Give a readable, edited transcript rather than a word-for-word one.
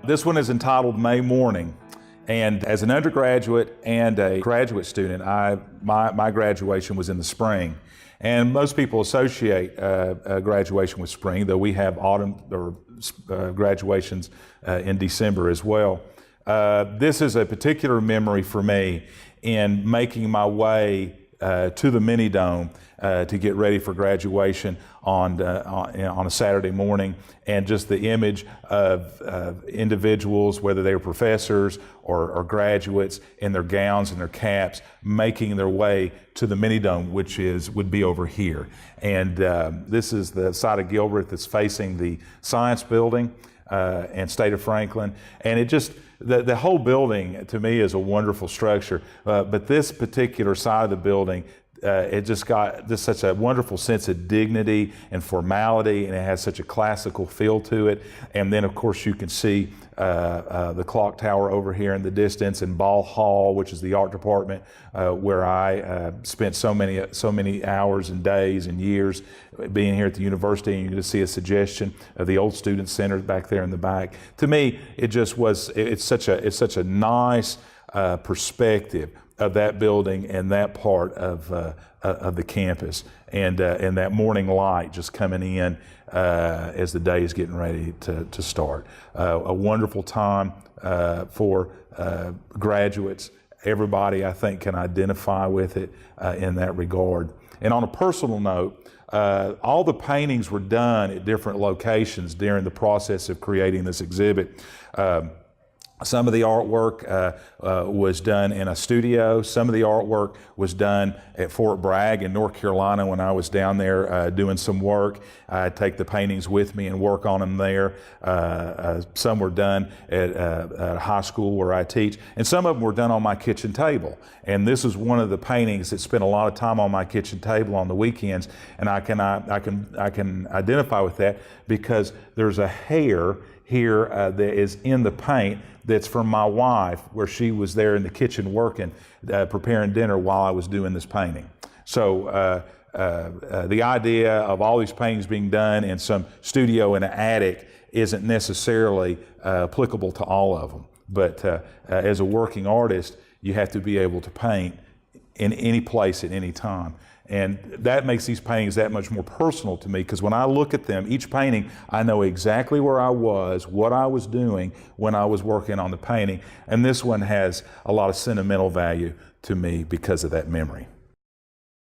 This one is entitled May Morning. And as an undergraduate and a graduate student, my graduation was in the spring. And most people associate graduation with spring, though we have autumn or graduations in December as well. This is a particular memory for me in making my way to the mini dome to get ready for graduation on a Saturday morning, and just the image of individuals, whether they were professors or graduates, in their gowns and their caps, making their way to the mini dome, which would be over here. And this is the side of Gilbert that's facing the Science Building and State of Franklin, and it just the whole building to me is a wonderful structure, but this particular side of the building, it just got such a wonderful sense of dignity and formality, and it has such a classical feel to it. And then of course you can see the clock tower over here in the distance, and Ball Hall, which is the art department, where I spent so many hours and days and years being here at the university. And you can see a suggestion of the old student center back there in the back. To me, it's such a nice perspective of that building and that part of the campus, and that morning light just coming in as the day is getting ready to start. A wonderful time for graduates. Everybody, I think, can identify with it in that regard. And on a personal note, all the paintings were done at different locations during the process of creating this exhibit. Some of the artwork was done in a studio. Some of the artwork was done at Fort Bragg in North Carolina when I was down there doing some work. I'd take the paintings with me and work on them there. Some were done at a high school where I teach, and some of them were done on my kitchen table. And this is one of the paintings that spent a lot of time on my kitchen table on the weekends, and I can identify with that because there's a hair here that is in the paint that's from my wife, where she was there in the kitchen working, preparing dinner while I was doing this painting. So the idea of all these paintings being done in some studio in an attic isn't necessarily applicable to all of them. But as a working artist, you have to be able to paint in any place at any time. And that makes these paintings that much more personal to me, because when I look at them, each painting, I know exactly where I was, what I was doing when I was working on the painting. And this one has a lot of sentimental value to me because of that memory.